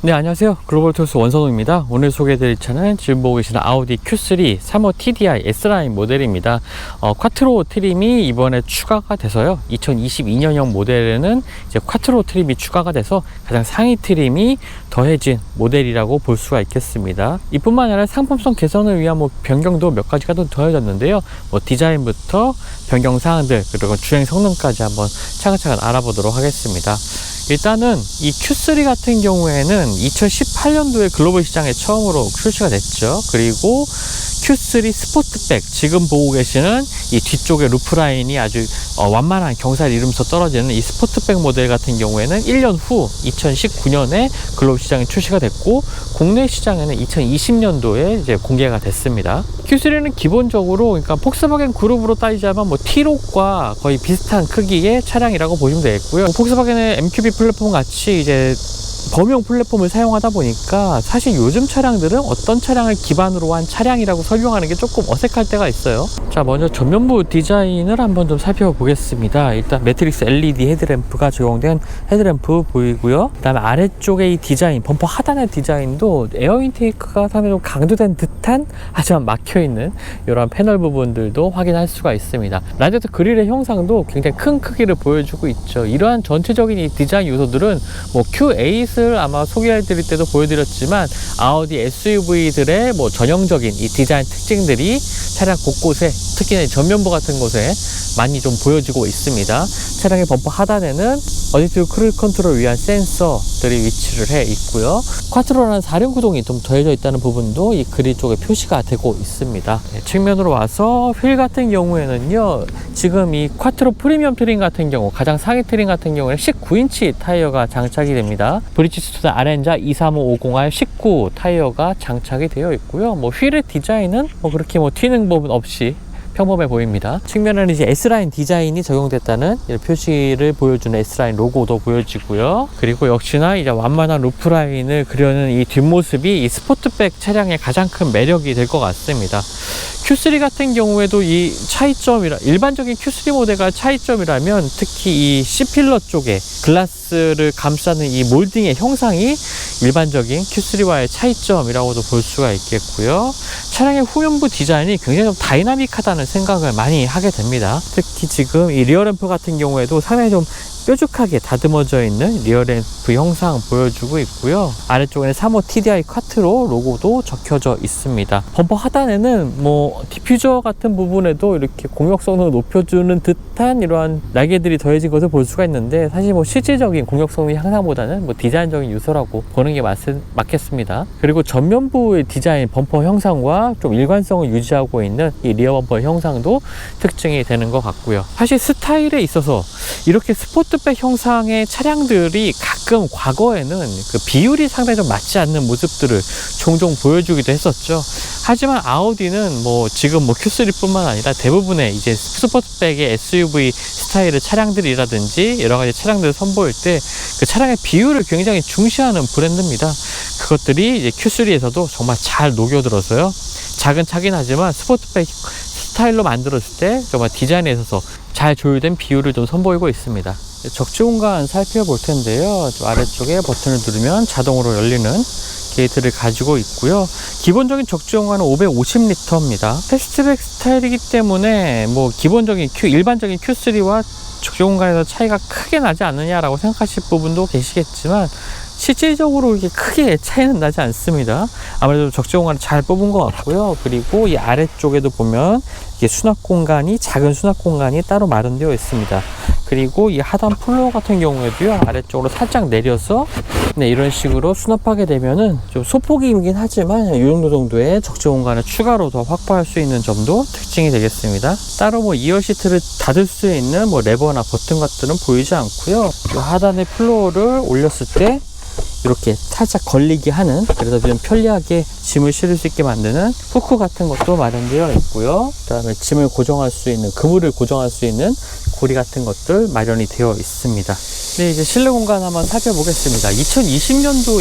네, 안녕하세요. 글로벌토스 원선호입니다. 오늘 소개해드릴 차는 지금 보고 계시는 아우디 Q3 3호 TDI S라인 모델입니다. 쿼트로 트림이 이번에 추가가 돼서요. 2022년형 모델에는 이제 쿼트로 트림이 추가가 돼서 가장 상위 트림이 더해진 모델이라고 볼 수가 있겠습니다. 이뿐만 아니라 상품성 개선을 위한 변경도 몇 가지가 더 더해졌는데요. 디자인부터 변경 사항들 그리고 주행 성능까지 한번 차근차근 알아보도록 하겠습니다. 일단은 이 Q3 같은 경우에는 2018년도에 글로벌 시장에 처음으로 출시가 됐죠. 그리고 Q3 스포트백, 지금 보고 계시는 이 뒤쪽에 루프라인이 아주 완만한 경사를 이루면서 떨어지는 이 스포트백 모델 같은 경우에는 1년 후 2019년에 글로벌 시장에 출시가 됐고, 국내 시장에는 2020년도에 이제 공개가 됐습니다. Q3는 기본적으로 그러니까 폭스바겐 그룹으로 따지자면 T-Roc과 거의 비슷한 크기의 차량이라고 보시면 되겠고요. 폭스바겐의 MQB 플랫폼 같이 이제 범용 플랫폼을 사용하다 보니까 사실 요즘 차량들은 어떤 차량을 기반으로 한 차량이라고 설명하는 게 조금 어색할 때가 있어요. 자, 먼저 전면부 디자인을 한번 좀 살펴보겠습니다. 일단 매트릭스 LED 헤드램프가 적용된 헤드램프 보이고요. 그 다음에 아래쪽에 이 디자인, 범퍼 하단의 디자인도 에어 인테이크가 상당히 좀 강조된 듯한 하지만 막혀있는 이런 패널 부분들도 확인할 수가 있습니다. 라디에이터 그릴의 형상도 굉장히 큰 크기를 보여주고 있죠. 이러한 전체적인 이 디자인 요소들은 Q8을 아마 소개해드릴 때도 보여드렸지만 아우디 SUV들의 전형적인 이 디자인 특징들이 차량 곳곳에, 특히나 전면부 같은 곳에 많이 좀 보여지고 있습니다. 차량의 범퍼 하단에는 어댑티브 크루즈 컨트롤을 위한 센서들이 위치를 해 있고요. 쿼트로라는 사륜구동이 좀 더해져 있다는 부분도 이 그릴 쪽에 표시가 되고 있습니다. 측면으로 와서 휠 같은 경우에는요, 지금 이 쿼트로 프리미엄 트림 같은 경우, 가장 상위 트림 같은 경우에는 19인치 타이어가 장착이 됩니다. 브리지스톤 아렌자 23550R 19 타이어가 장착이 되어 있고요. 휠의 디자인은 그렇게 튀는 부분 없이 평범해 보입니다. 측면에는 이제 S라인 디자인이 적용됐다는 표시를 보여주는 S라인 로고도 보여지고요. 그리고 역시나 이제 완만한 루프라인을 그려는 이 뒷모습이 이 스포트백 차량의 가장 큰 매력이 될 것 같습니다. Q3 같은 경우에도 이 차이점이라, 일반적인 Q3 모델과 차이점이라면 특히 이 C필러 쪽에 글라스를 감싸는 이 몰딩의 형상이 일반적인 Q3와의 차이점이라고도 볼 수가 있겠고요. 차량의 후면부 디자인이 굉장히 좀 다이나믹하다는 생각을 많이 하게 됩니다. 특히 지금 이 리어램프 같은 경우에도 상당히 좀 뾰족하게 다듬어져 있는 리어램프 형상 보여주고 있고요. 아래쪽에는 3호 TDI 쿼트로 로고도 적혀져 있습니다. 범퍼 하단에는 디퓨저 같은 부분에도 이렇게 공력 성능을 높여주는 듯한 이러한 날개들이 더해진 것을 볼 수가 있는데, 사실 실질적인 공력 성능 향상보다는 디자인적인 요소라고 보는 게 맞겠습니다. 그리고 전면부의 디자인, 범퍼 형상과 좀 일관성을 유지하고 있는 이 리어 범퍼 형상도 특징이 되는 것 같고요. 사실 스타일에 있어서 이렇게 스포트백 형상의 차량들이 가끔 과거에는 그 비율이 상당히 좀 맞지 않는 모습들을 종종 보여주기도 했었죠. 하지만 아우디는 지금 Q3뿐만 아니라 대부분의 이제 스포트백의 SUV 스타일의 차량들이라든지 여러 가지 차량들을 선보일 때 그 차량의 비율을 굉장히 중시하는 브랜드입니다. 그것들이 이제 Q3에서도 정말 잘 녹여들어서요. 작은 차긴 하지만 스포트백 스타일로 만들었을 때 정말 디자인에 있어서 잘 조율된 비율을 좀 선보이고 있습니다. 적재 공간 살펴볼 텐데요. 아래쪽에 버튼을 누르면 자동으로 열리는 게이트를 가지고 있고요. 기본적인 적재 공간은 550리터입니다. 패스트백 스타일이기 때문에 기본적인 일반적인 Q3와 적재 공간에서 차이가 크게 나지 않느냐라고 생각하실 부분도 계시겠지만, 실질적으로 이렇게 크게 차이는 나지 않습니다. 아무래도 적재 공간을 잘 뽑은 것 같고요. 그리고 이 아래쪽에도 보면 이게 수납 공간이, 작은 수납 공간이 따로 마련되어 있습니다. 그리고 이 하단 플로어 같은 경우에도요, 아래쪽으로 살짝 내려서 이런 식으로 수납하게 되면은 좀 소폭이긴 하지만 이 정도의 적재 공간을 추가로 더 확보할 수 있는 점도 특징이 되겠습니다. 따로 2열 시트를 닫을 수 있는 레버나 버튼 같들은 보이지 않고요. 이 하단의 플로어를 올렸을 때 이렇게 살짝 걸리게 하는, 그래서 좀 편리하게 짐을 실을 수 있게 만드는 후크 같은 것도 마련되어 있고요. 그 다음에 짐을 고정할 수 있는, 그물을 고정할 수 있는 고리 같은 것들 마련이 되어 있습니다. 네, 이제 실내 공간 한번 살펴보겠습니다. 2020년도에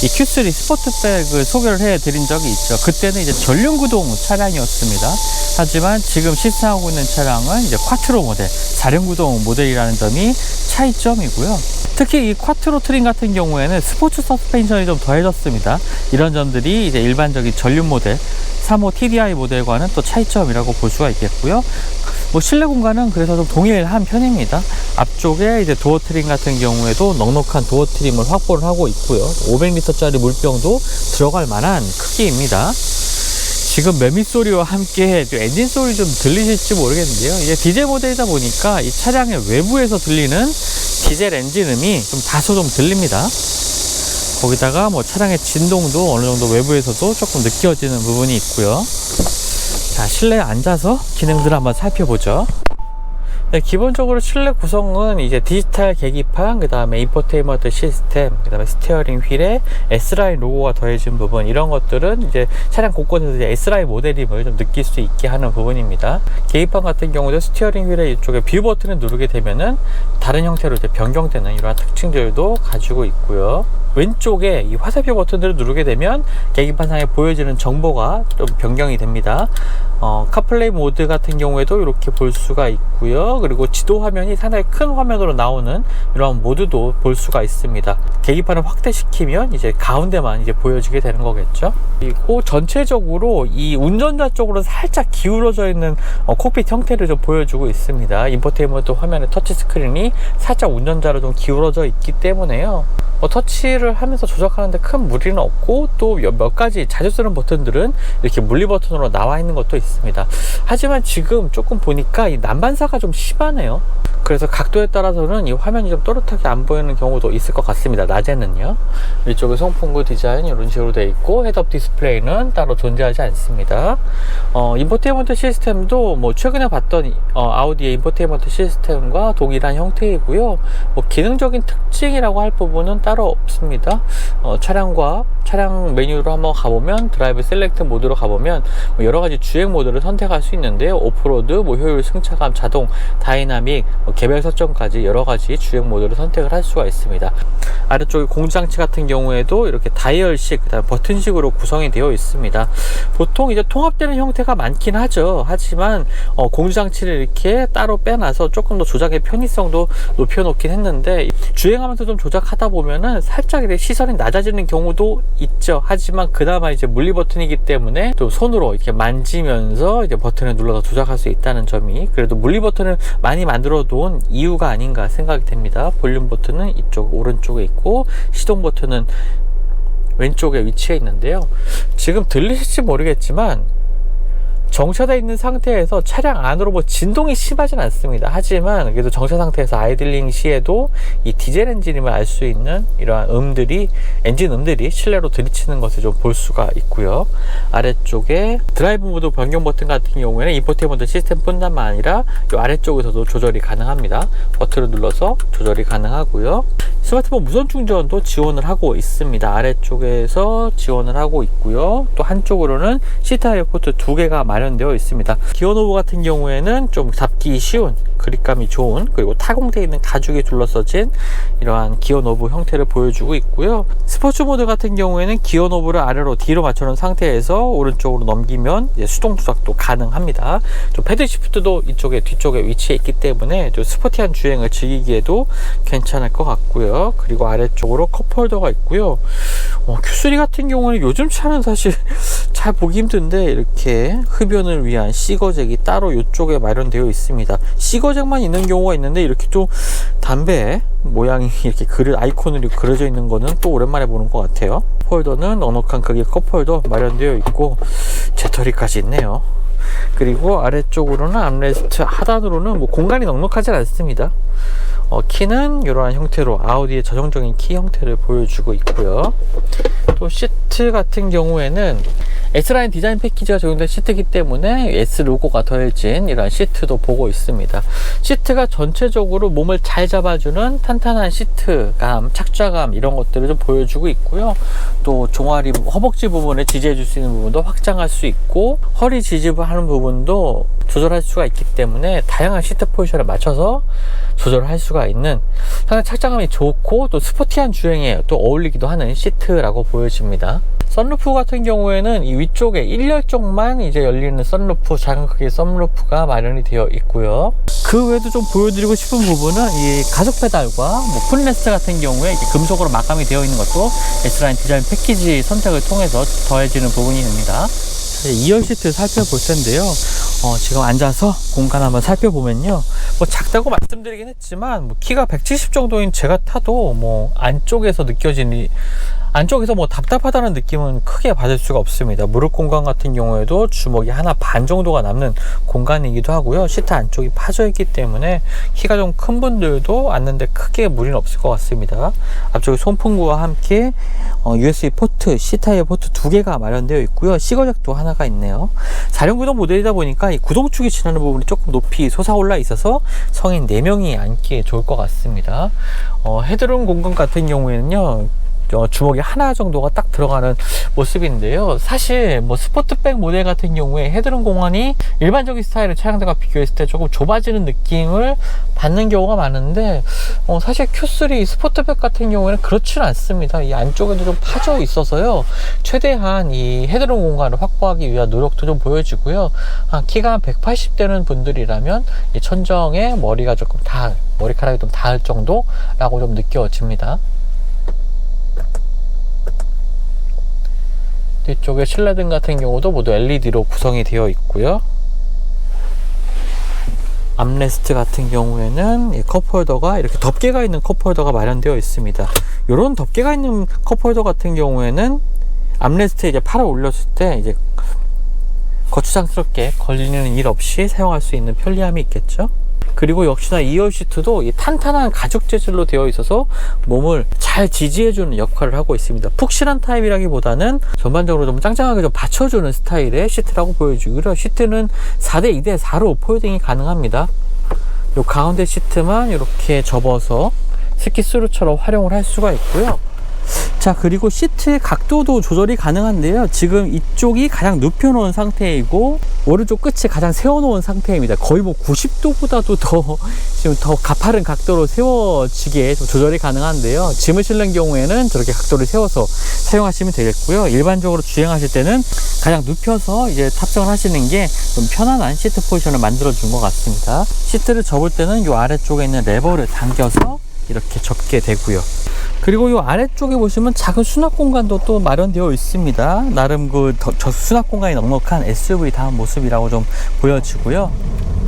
이 Q3 스포트백을 소개를 해 드린 적이 있죠. 그때는 이제 전륜구동 차량이었습니다. 하지만 지금 시승하고 있는 차량은 이제 쿼트로 모델, 4륜구동 모델이라는 점이 차이점이고요. 특히 이 쿼트로 트림 같은 경우에는 스포츠 서스펜션이 좀 더해졌습니다. 이런 점들이 이제 일반적인 전륜 모델 3호 TDI 모델과는 또 차이점이라고 볼 수가 있겠고요. 뭐 실내 공간은 그래서 좀 동일한 편입니다. 앞쪽에 이제 도어 트림 같은 경우에도 넉넉한 도어 트림을 확보를 하고 있고요. 500리터짜리 물병도 들어갈 만한 크기입니다. 지금 매미 소리와 함께 엔진 소리 좀 들리실지 모르겠는데요. 이게 디젤 모델이다 보니까 이 차량의 외부에서 들리는 디젤 엔진음이 좀 다소 좀 들립니다. 거기다가 뭐 차량의 진동도 어느 정도 외부에서도 조금 느껴지는 부분이 있고요. 자, 실내에 앉아서 기능들을 한번 살펴보죠. 네, 기본적으로 실내 구성은 이제 디지털 계기판, 그 다음에 인포테인먼트 시스템, 그 다음에 스티어링 휠에 S라인 로고가 더해진 부분, 이런 것들은 이제 차량 곳곳에서 이제 S라인 모델임을 좀 느낄 수 있게 하는 부분입니다. 계기판 같은 경우도 스티어링 휠의 이쪽에 뷰 버튼을 누르게 되면은 다른 형태로 이제 변경되는 이러한 특징들도 가지고 있고요. 왼쪽에 이 화살표 버튼들을 누르게 되면 계기판상에 보여지는 정보가 좀 변경이 됩니다. 카플레이 모드 같은 경우에도 이렇게 볼 수가 있고요. 그리고 지도 화면이 상당히 큰 화면으로 나오는 이런 모드도 볼 수가 있습니다. 계기판을 확대시키면 이제 가운데만 이제 보여지게 되는 거겠죠. 그리고 전체적으로 이 운전자 쪽으로 살짝 기울어져 있는 콕핏 형태를 좀 보여주고 있습니다. 인포테인먼트 화면의 터치 스크린이 살짝 운전자로 좀 기울어져 있기 때문에요. 터치를 하면서 조작하는데 큰 무리는 없고, 또 몇 가지 자주 쓰는 버튼들은 이렇게 물리 버튼으로 나와 있는 것도 있습니다. 하지만 지금 조금 보니까 이 난반사가 좀 심하네요. 그래서 각도에 따라서는 이 화면이 좀 또렷하게 안 보이는 경우도 있을 것 같습니다. 낮에는요. 이쪽에 송풍구 디자인 이런 식으로 되어 있고, 헤드업 디스플레이는 따로 존재하지 않습니다. 인포테인먼트 시스템도 뭐 최근에 봤던 아우디의 인포테인먼트 시스템과 동일한 형태이고요. 뭐 기능적인 특징이라고 할 부분은 따로 없습니다. 차량 메뉴로 한번 가보면, 드라이브 셀렉트 모드로 가보면 뭐 여러 가지 주행 모드를 선택할 수 있는데요. 오프로드, 뭐 효율, 승차감, 자동, 다이나믹, 개별 설정까지 여러 가지 주행 모드를 선택을 할 수가 있습니다. 아래쪽에 공조장치 같은 경우에도 이렇게 다이얼식, 그다음 버튼식으로 구성이 되어 있습니다. 보통 이제 통합되는 형태가 많긴 하죠. 하지만 공조장치를 이렇게 따로 빼놔서 조금 더 조작의 편의성도 높여놓긴 했는데, 주행하면서 좀 조작하다 보면은 살짝 이렇게 시선이 낮아지는 경우도 있죠. 하지만 그나마 이제 물리 버튼이기 때문에 또 손으로 이렇게 만지면서 이제 버튼을 눌러서 조작할 수 있다는 점이 그래도 물리 버튼을 많이 만들어 놓은 이유가 아닌가 생각이 됩니다. 볼륨 버튼은 이쪽 오른쪽에 있고, 시동 버튼은 왼쪽에 위치해 있는데요. 지금 들리실지 모르겠지만 정차되어 있는 상태에서 차량 안으로 뭐 진동이 심하진 않습니다. 하지만 그래도 정차 상태에서 아이들링 시에도 이 디젤 엔진임을 알 수 있는 이러한 엔진 음들이 실내로 들이치는 것을 좀 볼 수가 있고요. 아래쪽에 드라이브 모드 변경 버튼 같은 경우에는 인포테인먼트 시스템 뿐만 아니라 이 아래쪽에서도 조절이 가능합니다. 버튼을 눌러서 조절이 가능하고요. 스마트폰 무선 충전도 지원을 하고 있습니다. 아래쪽에서 지원을 하고 있고요. 또 한쪽으로는 C타입 포트 2개가 마련되어 있습니다. 기어 노브 같은 경우에는 좀 잡기 쉬운, 그립감이 좋은, 그리고 타공되어 있는 가죽에 둘러싸진 이러한 기어 노브 형태를 보여주고 있고요. 스포츠 모드 같은 경우에는 기어 노브를 아래로 뒤로 맞춰놓은 상태에서 오른쪽으로 넘기면 이제 수동 조작도 가능합니다. 좀 패드 시프트도 이쪽에 뒤쪽에 위치해 있기 때문에 좀 스포티한 주행을 즐기기에도 괜찮을 것 같고요. 그리고 아래쪽으로 컵홀더가 있고요. Q3 같은 경우는 요즘 차는 사실 잘 보기 힘든데 이렇게 흡연을 위한 시거잭이 따로 이쪽에 마련되어 있습니다. 시거잭만 있는 경우가 있는데 이렇게 좀 담배 모양이 이렇게 아이콘으로 그려져 있는 거는 또 오랜만에 보는 것 같아요. 홀더는 넉넉한 크기의 컵홀더 마련되어 있고 재터리까지 있네요. 그리고 아래쪽으로는 암레스트, 하단으로는 뭐 공간이 넉넉하진 않습니다. 키는 이러한 형태로 아우디의 전형적인 키 형태를 보여주고 있고요. 또 시트 같은 경우에는 S라인 디자인 패키지가 적용된 시트이기 때문에 S 로고가 더해진 이런 시트도 보고 있습니다. 시트가 전체적으로 몸을 잘 잡아주는 탄탄한 시트감, 착좌감 이런 것들을 좀 보여주고 있고요. 또 종아리, 허벅지 부분을 지지해 줄 수 있는 부분도 확장할 수 있고, 허리 지지하는 부분도 조절할 수가 있기 때문에 다양한 시트 포지션에 맞춰서 조절할 수가 있는 상당히 착장감이 좋고 또 스포티한 주행에 또 어울리기도 하는 시트라고 보여집니다. 썬루프 같은 경우에는 이 위쪽에 1열 쪽만 이제 열리는 썬루프, 작은 크기의 썬루프가 마련이 되어 있고요. 그 외에도 좀 보여드리고 싶은 부분은 이 가속 페달과 뭐 풋레스트 같은 경우에 이렇게 금속으로 마감이 되어 있는 것도 S라인 디자인 패키지 선택을 통해서 더해지는 부분이 됩니다. 2열 시트 살펴볼 텐데요. 지금 앉아서 공간 한번 살펴보면요. 뭐 작다고 말씀드리긴 했지만 뭐 키가 170 정도인 제가 타도 뭐 안쪽에서 뭐 답답하다는 느낌은 크게 받을 수가 없습니다. 무릎 공간 같은 경우에도 주먹이 하나 반 정도가 남는 공간이기도 하고요. 시트 안쪽이 파져 있기 때문에 키가 좀 큰 분들도 앉는데 크게 무리는 없을 것 같습니다. 앞쪽에 송풍구와 함께 USB 포트, C타입 포트 2개가 마련되어 있고요. 시거잭도 하나가 있네요. 4륜 구동 모델이다 보니까 이 구동축이 지나는 부분이 조금 높이 솟아올라 있어서 성인 4명이 앉기에 좋을 것 같습니다. 헤드룸 공간 같은 경우에는요, 주먹이 하나 정도가 딱 들어가는 모습인데요. 사실 뭐 스포트백 모델 같은 경우에 헤드룸 공간이 일반적인 스타일의 차량들과 비교했을 때 조금 좁아지는 느낌을 받는 경우가 많은데 사실 Q3 스포트백 같은 경우에는 그렇지는 않습니다. 이 안쪽에도 좀 파져 있어서요, 최대한 이 헤드룸 공간을 확보하기 위한 노력도 좀 보여지고요. 키가 한 180 되는 분들이라면 이 천정에 머리카락이 좀 닿을 정도라고 좀 느껴집니다. 뒤쪽에 실내등 같은 경우도 모두 LED로 구성이 되어 있고요. 암레스트 같은 경우에는 이 컵홀더가 이렇게 덮개가 있는 컵홀더가 마련되어 있습니다. 이런 덮개가 있는 컵홀더 같은 경우에는 암레스트에 이제 팔을 올렸을 때 이제 거추장스럽게 걸리는 일 없이 사용할 수 있는 편리함이 있겠죠. 그리고 역시나 2열 시트도 이 탄탄한 가죽 재질로 되어 있어서 몸을 잘 지지해주는 역할을 하고 있습니다. 푹신한 타입이라기보다는 전반적으로 좀 짱짱하게 좀 받쳐주는 스타일의 시트라고 보여지고요. 시트는 4대 2대 4로 폴딩이 가능합니다. 요 가운데 시트만 이렇게 접어서 스키스루처럼 활용을 할 수가 있고요. 자, 그리고 시트의 각도도 조절이 가능한데요. 지금 이쪽이 가장 눕혀 놓은 상태이고 오른쪽 끝이 가장 세워 놓은 상태입니다. 거의 뭐 90도보다도 지금 더 가파른 각도로 세워지게 좀 조절이 가능한데요. 짐을 실는 경우에는 저렇게 각도를 세워서 사용하시면 되겠고요. 일반적으로 주행하실 때는 가장 눕혀서 이제 탑승을 하시는 게 좀 편안한 시트 포지션을 만들어 준 것 같습니다. 시트를 접을 때는 이 아래쪽에 있는 레버를 당겨서 이렇게 접게 되고요. 그리고 이 아래쪽에 보시면 작은 수납 공간도 또 마련되어 있습니다. 나름 저 수납 공간이 넉넉한 SUV다운 모습이라고 좀 보여지고요.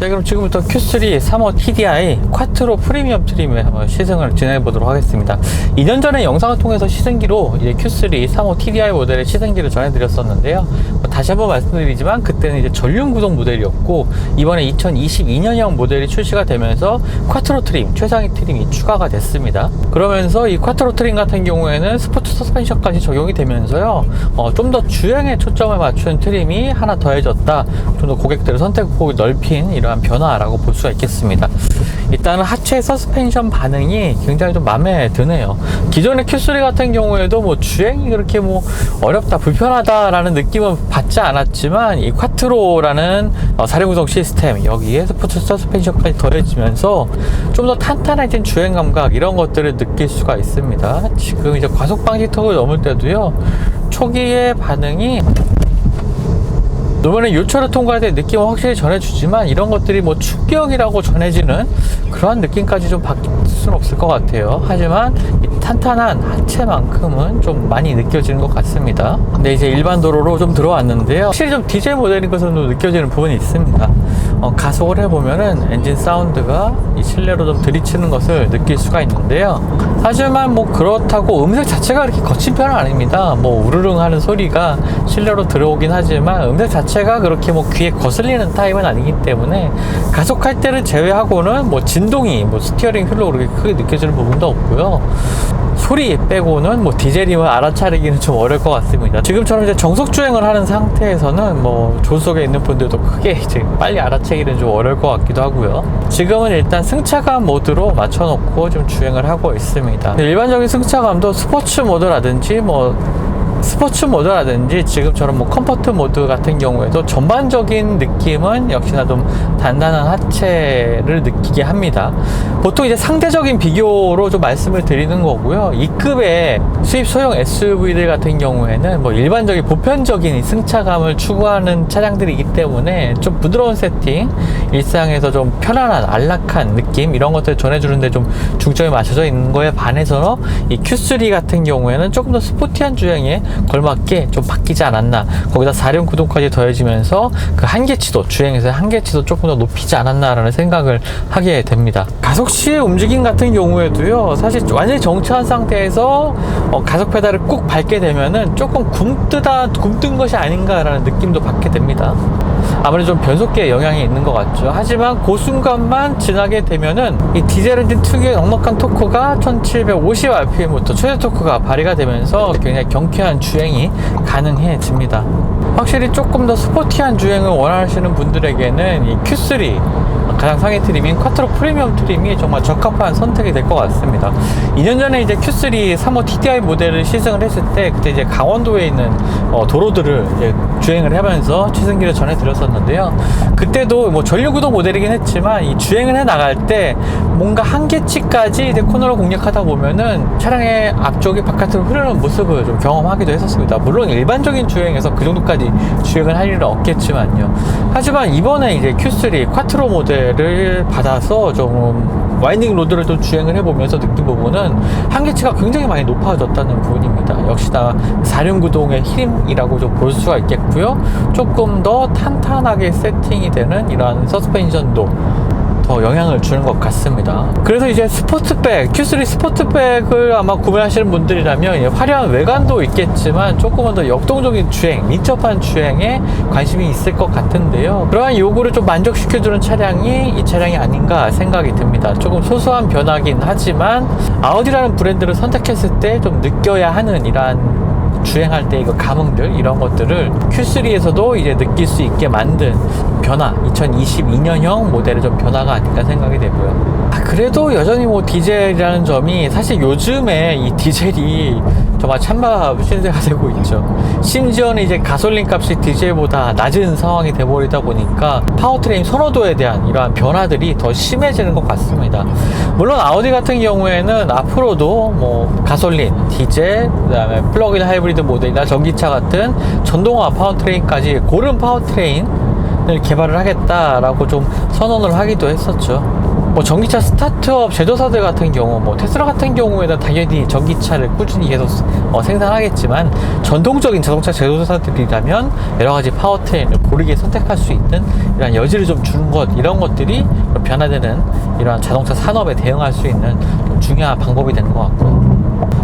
자, 그럼 지금부터 Q3 3호 TDI 쿼트로 프리미엄 트림에 한번 시승을 진행해 보도록 하겠습니다. 2년 전에 영상을 통해서 시승기로 이제 Q3 3호 TDI 모델의 시승기를 전해드렸었는데요. 다시 한번 말씀드리지만 그때는 이제 전륜 구동 모델이었고, 이번에 2022년형 모델이 출시가 되면서 쿼트로 트림, 최상위 트림이 추가가 됐습니다. 그러면서 이 쿼트로 트림 같은 경우에는 스포츠 서스펜션까지 적용이 되면서요, 좀 더 주행에 초점을 맞춘 트림이 하나 더해졌다, 좀 더 고객들의 선택폭이 넓힌 이러한 변화라고 볼 수가 있겠습니다. 일단은 하체 서스펜션 반응이 굉장히 좀 마음에 드네요. 기존의 Q3 같은 경우에도 뭐 주행이 그렇게 뭐 어렵다, 불편하다라는 느낌은 받지 않았지만, 이 쿼트로라는 4륜 구동 시스템, 여기에 스포츠 서스펜션까지 더해지면서 좀 더 탄탄해진 주행 감각, 이런 것들을 느낄 수가 있습니다. 지금 이제 과속 방지턱을 넘을 때도요, 초기의 반응이 이번에 요철을 통과할 때 느낌은 확실히 전해주지만, 이런 것들이 뭐 충격이라고 전해지는 그러한 느낌까지 좀 받을 수는 없을 것 같아요. 하지만 이 탄탄한 하체만큼은 좀 많이 느껴지는 것 같습니다. 근데 이제 일반 도로로 좀 들어왔는데요, 확실히 좀 디젤 모델인 것은 좀 느껴지는 부분이 있습니다. 가속을 해보면은 엔진 사운드가 이 실내로 좀 들이치는 것을 느낄 수가 있는데요. 하지만 뭐 그렇다고 음색 자체가 그렇게 거친 편은 아닙니다. 뭐 우르릉 하는 소리가 실내로 들어오긴 하지만 음색 자체가 그렇게 뭐 귀에 거슬리는 타입은 아니기 때문에, 가속할 때를 제외하고는 뭐 진동이 뭐 스티어링 휠로 그렇게 크게 느껴지는 부분도 없고요. 소리 빼고는 뭐 디젤이면 알아차리기는 좀 어려울 것 같습니다. 지금처럼 이제 정속 주행을 하는 상태에서는 뭐 조수석에 있는 분들도 크게 이제 빨리 알아채기는 좀 어려울 것 같기도 하고요. 지금은 일단 승차감 모드로 맞춰놓고 좀 주행을 하고 있습니다. 일반적인 승차감도 스포츠 모드라든지 뭐 스포츠 모드라든지 지금처럼 뭐 컴포트 모드 같은 경우에도 전반적인 느낌은 역시나 좀 단단한 하체를 느끼게 합니다. 보통 이제 상대적인 비교로 좀 말씀을 드리는 거고요. 이 급의 수입 소형 SUV들 같은 경우에는 뭐 일반적인 보편적인 승차감을 추구하는 차량들이기 때문에 좀 부드러운 세팅, 일상에서 좀 편안한 안락한 느낌 이런 것들 전해주는데 좀 중점이 맞춰져 있는 거에 반해서 이 Q3 같은 경우에는 조금 더 스포티한 주행에 걸맞게 좀 바뀌지 않았나. 거기다 4륜 구동까지 더해지면서 그 한계치도, 주행에서의 한계치도 조금 더 높이지 않았나라는 생각을 하게 됩니다. 가속 시의 움직임 같은 경우에도요, 사실 완전히 정차한 상태에서 가속 페달을 꾹 밟게 되면은 조금 굼뜬 것이 아닌가라는 느낌도 받게 됩니다. 아무래도 좀 변속기에 영향이 있는 것 같죠. 하지만 그 순간만 지나게 되면은 이 디젤 엔진 특유의 넉넉한 토크가 1750rpm부터 최대 토크가 발휘가 되면서 굉장히 경쾌한 주행이 가능해집니다. 확실히 조금 더 스포티한 주행을 원하시는 분들에게는 이 Q3 가장 상위 트림인 쿼트로 프리미엄 트림이 정말 적합한 선택이 될 것 같습니다. 2년 전에 이제 Q3 35 TDI 모델을 시승을 했을 때 그때 이제 강원도에 있는 도로들을 이제 주행을 하면서 최승기를 전해드렸었는데요. 그때도 뭐 전류구동 모델이긴 했지만 이 주행을 해 나갈 때 뭔가 한계치까지 이제 코너를 공략하다 보면은 차량의 앞쪽이 바깥으로 흐르는 모습을 좀 경험하기도 했었습니다. 물론 일반적인 주행에서 그 정도까지 주행을 할 일은 없겠지만요. 하지만 이번에 이제 Q3 쿼트로 모델을 받아서 좀 와인딩 로드를 좀 주행을 해보면서 느낀 부분은 한계치가 굉장히 많이 높아졌다는 부분입니다. 역시나 4륜 구동의 힘이라고 좀 볼 수가 있겠고요. 조금 더 탄탄하게 세팅이 되는 이러한 서스펜션도 더 영향을 주는 것 같습니다. 그래서 이제 스포츠백, Q3 스포츠백을 아마 구매하시는 분들이라면 화려한 외관도 있겠지만 조금은 더 역동적인 주행, 민첩한 주행에 관심이 있을 것 같은데요. 그러한 요구를 좀 만족시켜주는 차량이 이 차량이 아닌가 생각이 듭니다. 조금 소소한 변화긴 하지만 아우디라는 브랜드를 선택했을 때 좀 느껴야 하는 이러한 주행할 때 이거 감흥들 이런 것들을 Q3에서도 이제 느낄 수 있게 만든 변화, 2022년형 모델의 좀 변화가 아닐까 생각이 되고요. 그래도 여전히 뭐 디젤이라는 점이 사실 요즘에 이 디젤이 정말 찬밥 신세가 되고 있죠. 심지어는 이제 가솔린 값이 디젤보다 낮은 상황이 돼버리다 보니까 파워트레인 선호도에 대한 이러한 변화들이 더 심해지는 것 같습니다. 물론 아우디 같은 경우에는 앞으로도 뭐 가솔린, 디젤, 그다음에 플러그인 하이브리드 모델이나 전기차 같은 전동화 파워트레인까지 고른 파워트레인을 개발을 하겠다라고 좀 선언을 하기도 했었죠. 뭐 전기차 스타트업 제조사들 같은 경우, 뭐 테슬라 같은 경우에는 당연히 전기차를 꾸준히 계속 생산하겠지만 전통적인 자동차 제조사들이라면 여러 가지 파워트레인을 고르게 선택할 수 있는 이런 여지를 좀 주는 것, 이런 것들이 변화되는 이러한 자동차 산업에 대응할 수 있는 좀 중요한 방법이 되는 것 같고요.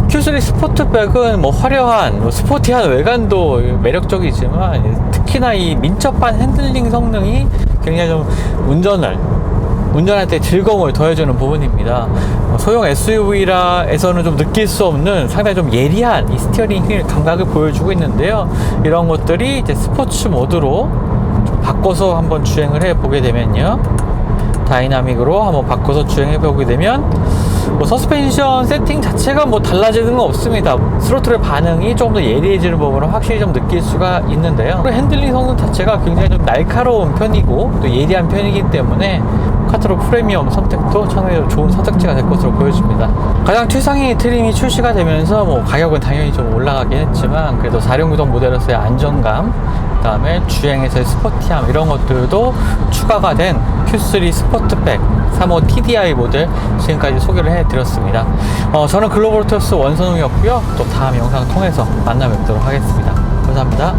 Q3 스포츠백은 뭐 화려한, 스포티한 외관도 매력적이지만 특히나 이 민첩한 핸들링 성능이 굉장히 좀 운전할 때 즐거움을 더해주는 부분입니다. 소형 SUV라에서는 좀 느낄 수 없는 상당히 좀 예리한 이 스티어링 휠 감각을 보여주고 있는데요. 이런 것들이 이제 스포츠 모드로 좀 바꿔서 한번 주행을 해보게 되면요. 다이나믹으로 한번 바꿔서 주행해보게 되면 뭐 서스펜션 세팅 자체가 뭐 달라지는 건 없습니다. 스로틀의 반응이 조금 더 예리해지는 부분을 확실히 좀 느낄 수가 있는데요. 핸들링 성능 자체가 굉장히 좀 날카로운 편이고 또 예리한 편이기 때문에 쿼트로 프리미엄 선택도 상당히 좋은 선택지가 될 것으로 보여집니다. 가장 최상위 트림이 출시가 되면서 뭐 가격은 당연히 좀 올라가긴 했지만 그래도 4륜 구동 모델로서의 안정감, 그 다음에 주행에서의 스포티함 이런 것들도 추가가 된 Q3 스포츠백 35 TDI 모델 지금까지 소개를 해드렸습니다. 저는 글로벌 오토스 원선웅이었고요. 또 다음 영상 통해서 만나 뵙도록 하겠습니다. 감사합니다.